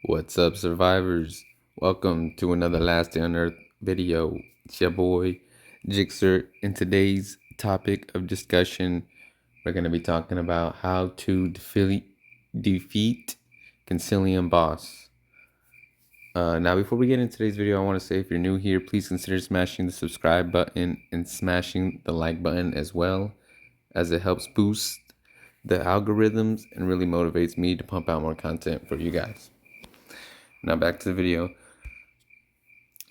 What's up, survivors? Welcome to another Last Day on Earth video. It's your boy, Jixer. In today's topic of discussion, we're going to be talking about how to defeat Consilium boss. Now, before we get into today's video, I want to say if you're new here, please consider smashing the subscribe button and smashing the like button as well, as it helps boost the algorithms and really motivates me to pump out more content for you guys. Now back to the video.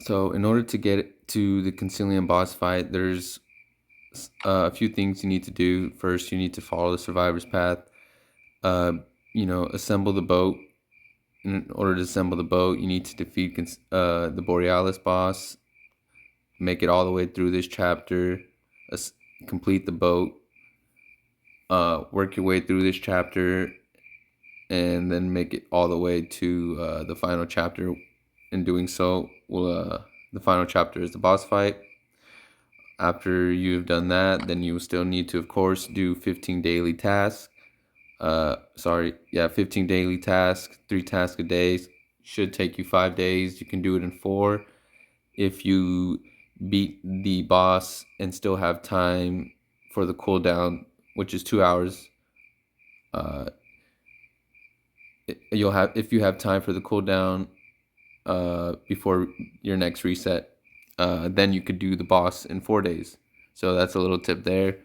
So in order to get to the Consilium boss fight, there's a few things you need to do. First, you need to follow the survivor's path. Assemble the boat. In order to assemble the boat, you need to defeat the Borealis boss. Make it all the way through this chapter. Complete the boat. Work your way through this chapter, and then make it all the way to the final chapter. In doing so, the final chapter is the boss fight. After you've done that, then you still need to, of course, do 15 daily tasks. 15 daily tasks, 3 tasks a day. Should take you 5 days. You can do it in 4. If you beat the boss and still have time for the cooldown, which is 2 hours, if you have time for the cooldown before your next reset, then you could do the boss in 4 days. So that's a little tip there.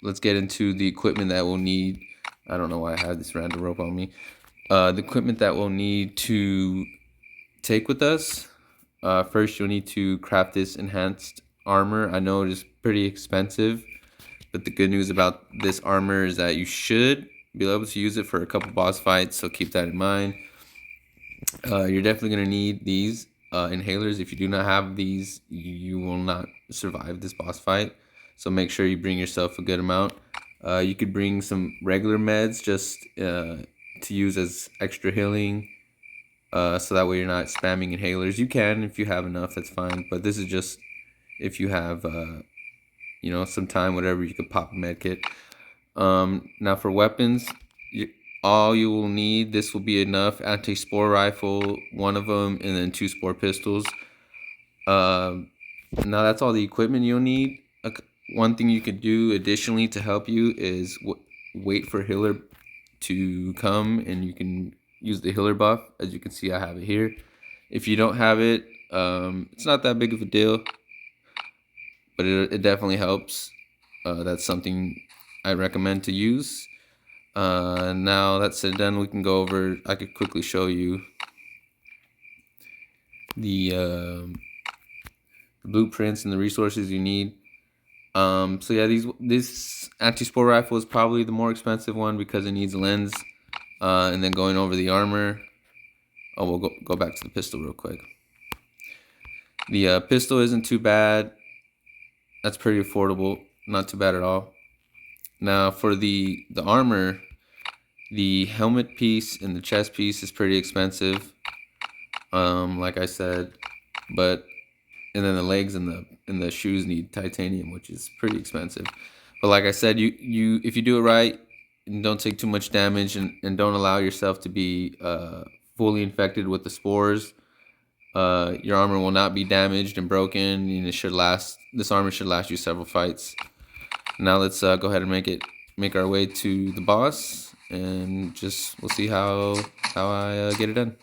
Let's get into the equipment that we'll need. I don't know why I have this random rope on me. The equipment that we'll need to take with us. First, you'll need to craft this enhanced armor. I know it is pretty expensive, but the good news about this armor is that you should be able to use it for a couple boss fights, so keep that in mind. You're definitely going to need these inhalers. If you do not have these, you will not survive this boss fight, so make sure you bring yourself a good amount. You could bring some regular meds just to use as extra healing, so that way you're not spamming inhalers. You can, if you have enough, that's fine, but this is just if you have some time, whatever, you could pop a med kit. Now for weapons, all you will need, this will be enough: anti-spore rifle, 1 of them, and then 2 spore pistols. Now that's all the equipment you'll need. One thing you could do additionally to help you is wait for healer to come, and you can use the healer buff. As you can see, I have it here. If you don't have it, it's not that big of a deal, but it definitely helps. That's something I recommend to use. Now that's said and done, we can go over, I could quickly show you the blueprints and the resources you need. This anti-spore rifle is probably the more expensive one because it needs a lens. And then going over the armor. Oh, we'll go back to the pistol real quick. The pistol isn't too bad. That's pretty affordable. Not too bad at all. Now for the armor, the helmet piece and the chest piece is pretty expensive, like I said, and then the legs and the shoes need titanium, which is pretty expensive. But like I said, you if you do it right and don't take too much damage and don't allow yourself to be fully infected with the spores, your armor will not be damaged and broken, and this armor should last you several fights. Now let's go ahead and make our way to the boss, and we'll see how I get it done.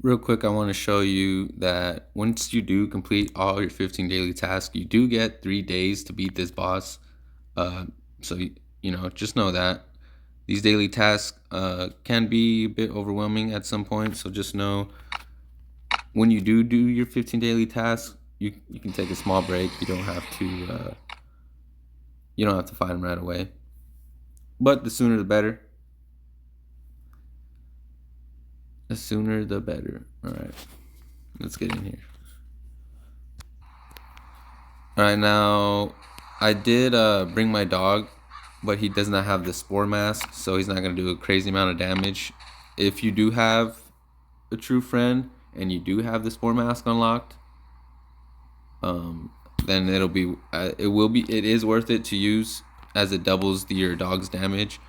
Real quick, I want to show you that once you do complete all your 15 daily tasks, you do get 3 days to beat this boss. So just know that these daily tasks can be a bit overwhelming at some point. So just know when you do your 15 daily tasks, you can take a small break. You don't have to fight them right away, but the sooner the better. The sooner the better. All right, let's get in here. All right, now I did bring my dog, but he does not have the spore mask, so he's not going to do a crazy amount of damage. If you do have a true friend and you do have the spore mask unlocked, then it is worth it to use, as it doubles your dog's damage.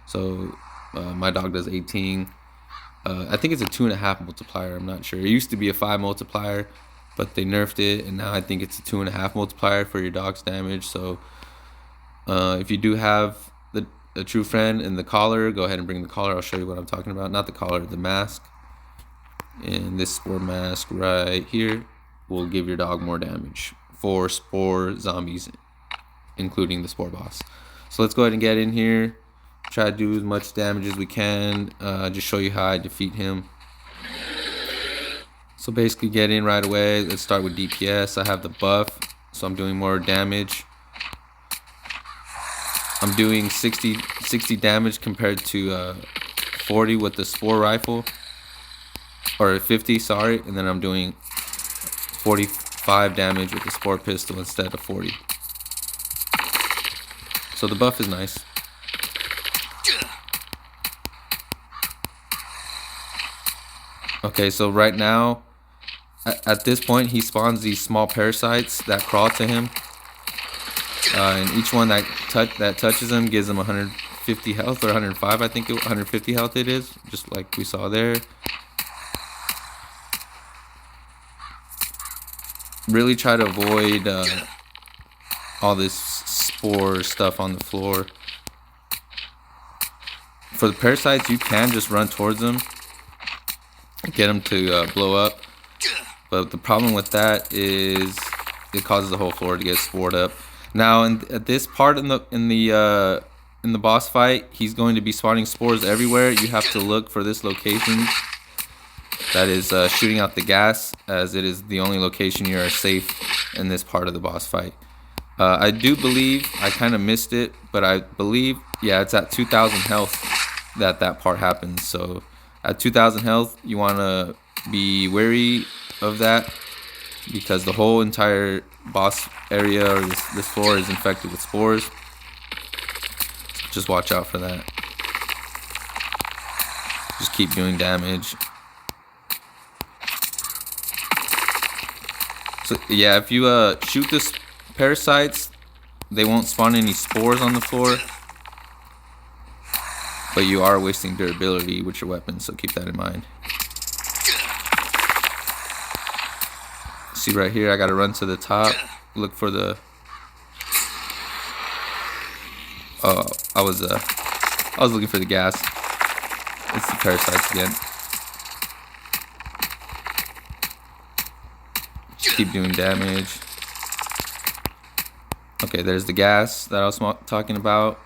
So My dog does 18. I think it's a 2.5 multiplier. I'm not sure. It used to be a 5 multiplier, but they nerfed it, and now I think it's a 2.5 multiplier for your dog's damage. So if you do have a true friend and the collar, go ahead and bring the collar. I'll show you what I'm talking about. Not the collar, the mask. And this spore mask right here will give your dog more damage for spore zombies, including the spore boss. So let's go ahead and get in here. Try to do as much damage as we can. Just show you how I defeat him. So basically get in right away. Let's start with DPS. I have the buff, so I'm doing more damage. I'm doing 60 damage compared to 40 with the spore rifle. Or 50, sorry. And then I'm doing 45 damage with the spore pistol instead of 40. So the buff is nice. Okay, so right now, at this point, he spawns these small parasites that crawl to him. And each one that touches him gives him 150 health, or 105, I think 150 health it is, just like we saw there. Really try to avoid all this spore stuff on the floor. For the parasites, you can just run towards them, get them to blow up. But the problem with that is it causes the whole floor to get spored up. Now, at this part in the boss fight, he's going to be spawning spores everywhere. You have to look for this location that is shooting out the gas, as it is the only location you are safe in this part of the boss fight. I do believe I kind of missed it, but I believe, yeah, it's at 2,000 health that part happens. So at 2,000 health, you want to be wary of that, because the whole entire boss area, or this floor, is infected with spores. So just watch out for that. Just keep doing damage. So yeah, if you shoot the parasites, they won't spawn any spores on the floor, but you are wasting durability with your weapon, so keep that in mind. See right here, I gotta run to the top, look for the... Oh, I was looking for the gas. It's the parasites again. Just keep doing damage. Okay, there's the gas that I was talking about.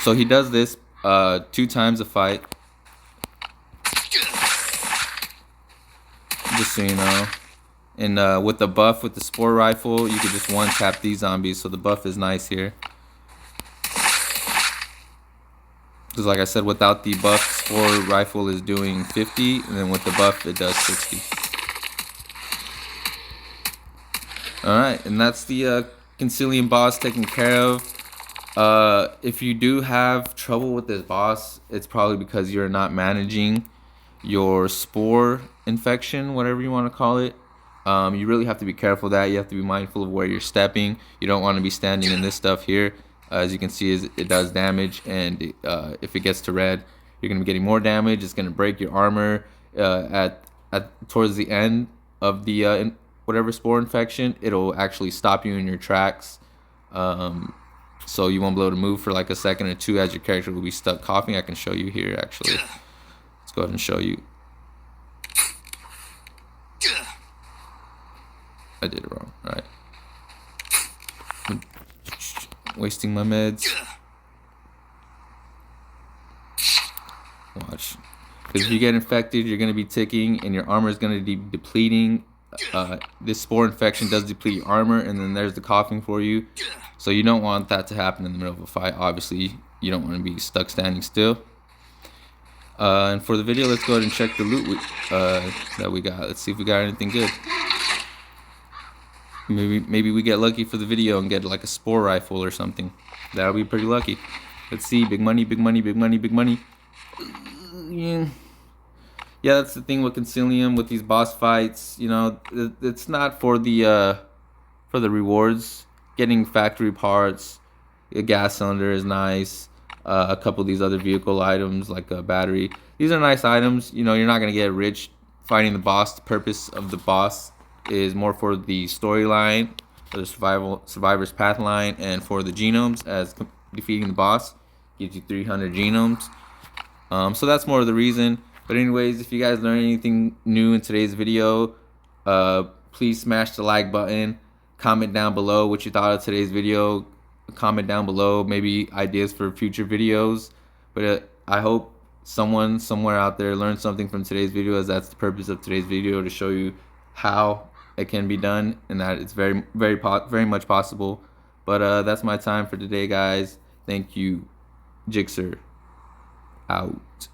So he does this 2 times a fight. Just so you know. And with the buff, with the spore rifle, you could just one-tap these zombies. So the buff is nice here. Because like I said, without the buff, spore rifle is doing 50. And then with the buff, it does 60. Alright, and that's the Consilium boss taken care of. If you do have trouble with this boss, it's probably because you're not managing your spore infection, whatever you want to call it. You really have to be careful of that. You have to be mindful of where you're stepping. You don't want to be standing in this stuff here. As you can see, it does damage, and if it gets to red, you're going to be getting more damage. It's going to break your armor. Towards the end of the whatever spore infection, it'll actually stop you in your tracks. So you won't be able to move for like a second or two, as your character will be stuck coughing. I can show you here, actually. Let's go ahead and show you. I did it wrong. All right. Wasting my meds. Watch. Because if you get infected, you're going to be ticking, and your armor is going to be depleting. This spore infection does deplete your armor, and then there's the coughing for you. So you don't want that to happen in the middle of a fight. Obviously, you don't want to be stuck standing still. And for the video, let's go ahead and check the loot that we got. Let's see if we got anything good. Maybe we get lucky for the video and get like a spore rifle or something. That'll be pretty lucky. Let's see. Big money, big money, big money, big money. Yeah, that's the thing with Consilium, with these boss fights. You know, it's not for the rewards. Getting factory parts, a gas cylinder is nice. A couple of these other vehicle items like a battery. These are nice items. You know, you're not gonna get rich fighting the boss. The purpose of the boss is more for the storyline, for the survivor's path line, and for the genomes, as defeating the boss gives you 300 genomes. So that's more of the reason. But anyways, if you guys learned anything new in today's video, please smash the like button. Comment down below what you thought of today's video. Comment down below maybe ideas for future videos. But I hope someone somewhere out there learned something from today's video, as that's the purpose of today's video, to show you how it can be done, and that it's very much possible. But that's my time for today, guys. Thank you. Jixer out.